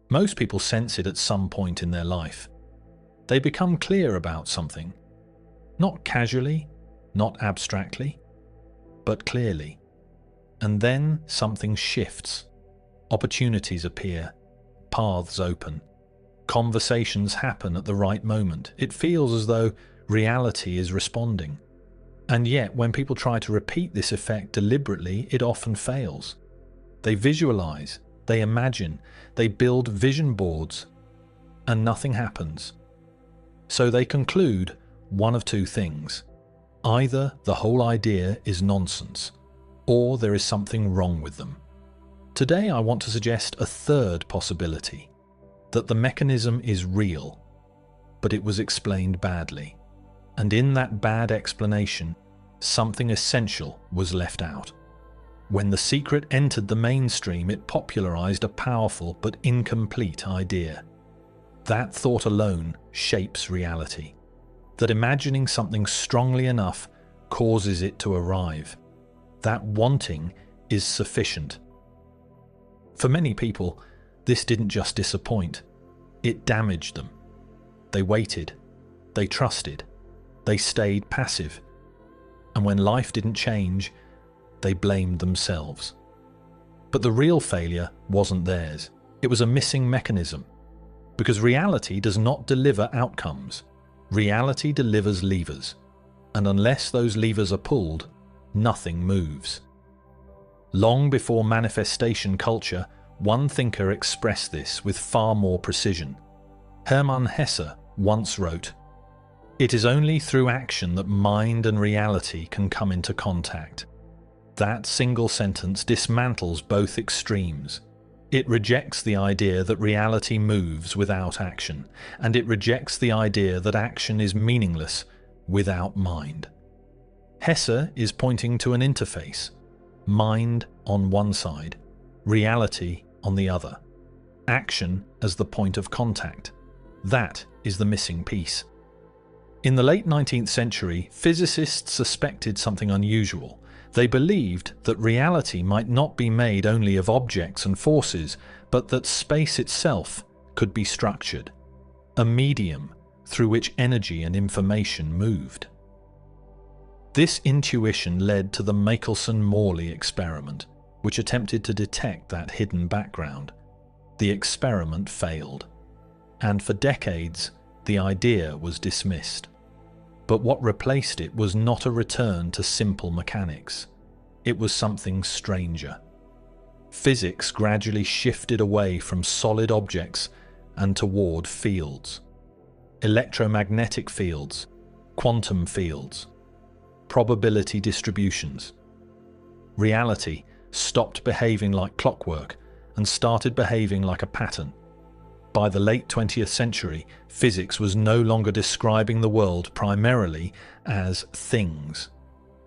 Most people sense it at some point in their life. They become clear about something, not casually, not abstractly, but clearly. And then something shifts. Opportunities appear, paths open, conversations happen at the right moment. It feels as though reality is responding. And yet, when people try to repeat this effect deliberately, it often fails. They visualize, they imagine, they build vision boards, and nothing happens. So they conclude one of two things. Either the whole idea is nonsense, or there is something wrong with them. Today I want to suggest a third possibility, that the mechanism is real, but it was explained badly. And in that bad explanation, something essential was left out. When The Secret entered the mainstream, it popularized a powerful but incomplete idea. That thought alone shapes reality. That imagining something strongly enough causes it to arrive. That wanting is sufficient. For many people, this didn't just disappoint, it damaged them. They waited, they trusted, they stayed passive. And when life didn't change, they blamed themselves. But the real failure wasn't theirs. It was a missing mechanism. Because reality does not deliver outcomes. Reality delivers levers. And unless those levers are pulled, nothing moves. Long before manifestation culture, one thinker expressed this with far more precision. Hermann Hesse once wrote, "It is only through action that mind and reality can come into contact." That single sentence dismantles both extremes. It rejects the idea that reality moves without action, and it rejects the idea that action is meaningless without mind. Hesse is pointing to an interface, mind on one side, reality on the other. Action as the point of contact. That is the missing piece. In the late 19th century, physicists suspected something unusual. They believed that reality might not be made only of objects and forces, but that space itself could be structured, a medium through which energy and information moved. This intuition led to the Michelson-Morley experiment, which attempted to detect that hidden background. The experiment failed, and for decades the idea was dismissed. But what replaced it was not a return to simple mechanics. It was something stranger. Physics gradually shifted away from solid objects and toward fields. Electromagnetic fields, quantum fields, probability distributions. Reality stopped behaving like clockwork and started behaving like a pattern. By the late 20th century, physics was no longer describing the world primarily as things.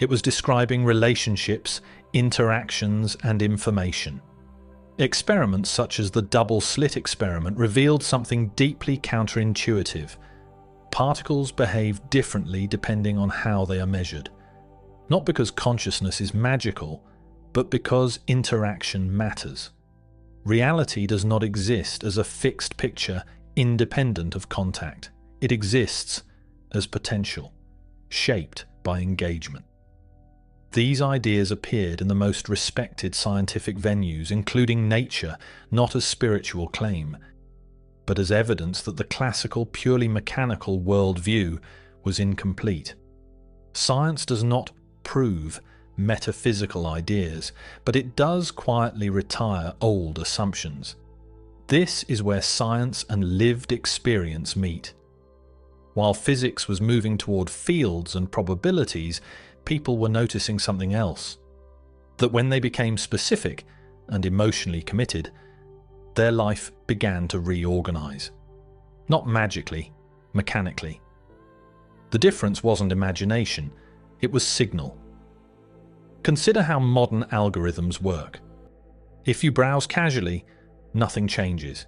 It was describing relationships, interactions, and information. Experiments such as the double-slit experiment revealed something deeply counterintuitive. Particles behave differently depending on how they are measured. Not because consciousness is magical, but because interaction matters. Reality does not exist as a fixed picture independent of contact. It exists as potential, shaped by engagement. These ideas appeared in the most respected scientific venues, including Nature, not as spiritual claim, but as evidence that the classical, purely mechanical worldview was incomplete. Science does not prove metaphysical ideas, but it does quietly retire old assumptions. This is where science and lived experience meet. While physics was moving toward fields and probabilities, people were noticing something else. That when they became specific and emotionally committed, their life began to reorganize. Not magically, mechanically. The difference wasn't imagination, it was signal. Consider how modern algorithms work. If you browse casually, nothing changes.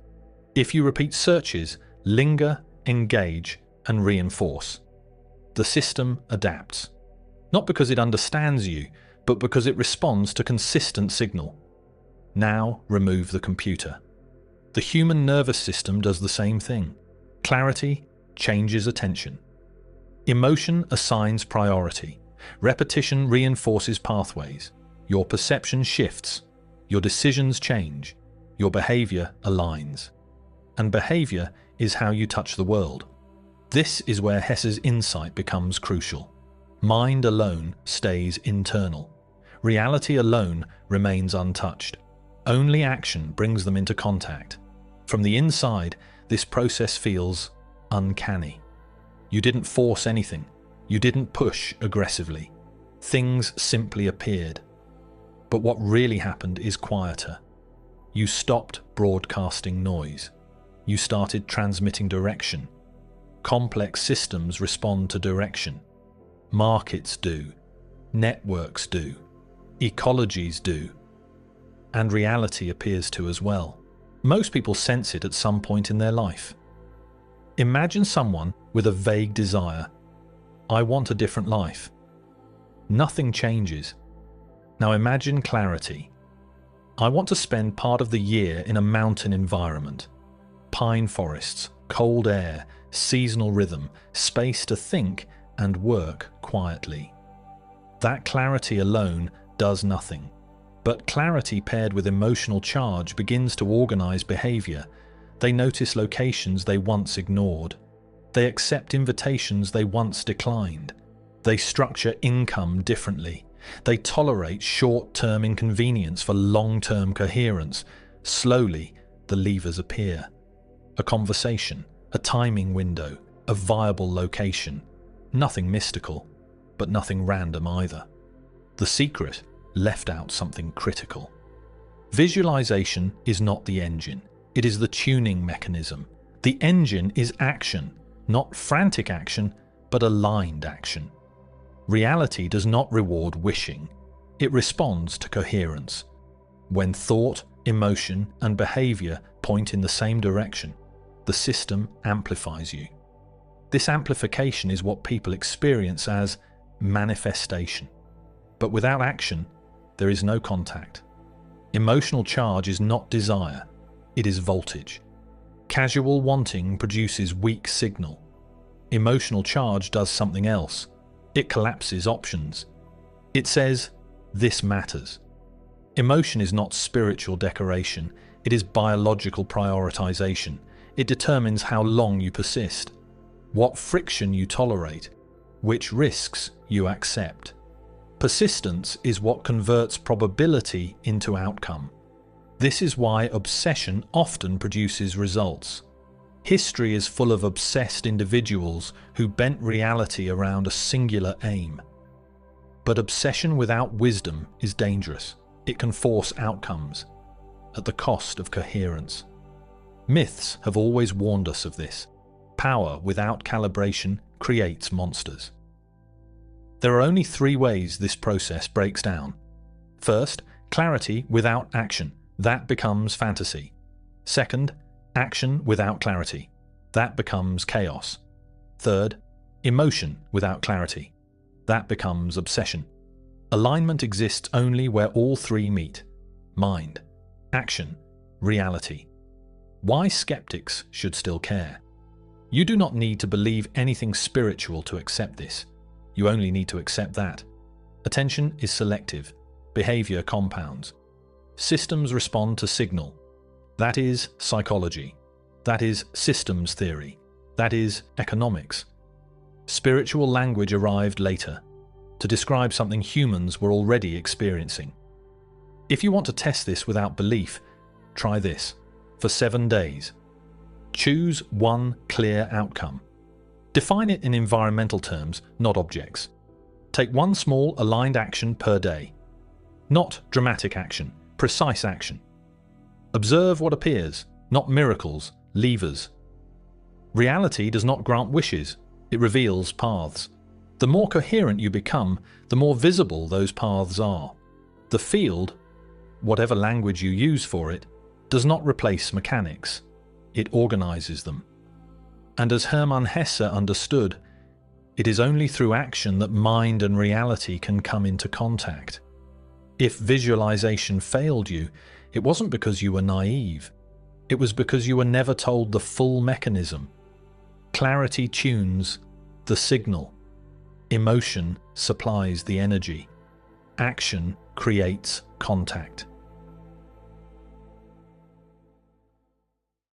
If you repeat searches, linger, engage, and reinforce. The system adapts. Not because it understands you, but because it responds to consistent signal. Now remove the computer. The human nervous system does the same thing. Clarity changes attention. Emotion assigns priority. Repetition reinforces pathways. Your perception shifts. Your decisions change. Your behavior aligns. And behavior is how you touch the world. This is where Hesse's insight becomes crucial. Mind alone stays internal. Reality alone remains untouched. Only action brings them into contact. From the inside, this process feels uncanny. You didn't force anything. You didn't push aggressively. Things simply appeared. But what really happened is quieter. You stopped broadcasting noise. You started transmitting direction. Complex systems respond to direction. Markets do. Networks do. Ecologies do. And reality appears to as well. Most people sense it at some point in their life. Imagine someone with a vague desire. I want a different life. Nothing changes. Now imagine clarity. I want to spend part of the year in a mountain environment. Pine forests, cold air, seasonal rhythm, space to think and work quietly. That clarity alone does nothing. But clarity paired with emotional charge begins to organize behavior. They notice locations they once ignored. They accept invitations they once declined. They structure income differently. They tolerate short-term inconvenience for long-term coherence. Slowly, the levers appear. A conversation, a timing window, a viable location. Nothing mystical, but nothing random either. The secret left out something critical. Visualization is not the engine. It is the tuning mechanism. The engine is action, not frantic action, but aligned action. Reality does not reward wishing. It responds to coherence. When thought, emotion, and behavior point in the same direction, the system amplifies you. This amplification is what people experience as manifestation. But without action, there is no contact. Emotional charge is not desire, it is voltage. Casual wanting produces weak signal. Emotional charge does something else. It collapses options. It says, this matters. Emotion is not spiritual decoration, it is biological prioritization. It determines how long you persist, what friction you tolerate, which risks you accept. Persistence is what converts probability into outcome. This is why obsession often produces results. History is full of obsessed individuals who bent reality around a singular aim. But obsession without wisdom is dangerous. It can force outcomes at the cost of coherence. Myths have always warned us of this. Power without calibration creates monsters. There are only 3 ways this process breaks down. First, clarity without action. That becomes fantasy. Second, action without clarity. That becomes chaos. Third, emotion without clarity. That becomes obsession. Alignment exists only where all 3 meet. Mind, action, reality. Why skeptics should still care? You do not need to believe anything spiritual to accept this. You only need to accept that. Attention is selective. Behavior compounds. Systems respond to signal. That is psychology. That is systems theory. That is economics. Spiritual language arrived later, to describe something humans were already experiencing. If you want to test this without belief, try this. For 7 days. Choose one clear outcome. Define it in environmental terms, not objects. Take one small aligned action per day. Not dramatic action, precise action. Observe what appears, not miracles, levers. Reality does not grant wishes, it reveals paths. The more coherent you become, the more visible those paths are. The field, whatever language you use for it, does not replace mechanics. It organizes them. And as Hermann Hesse understood, it is only through action that mind and reality can come into contact. If visualization failed you, it wasn't because you were naive. It was because you were never told the full mechanism. Clarity tunes the signal. Emotion supplies the energy. Action creates contact.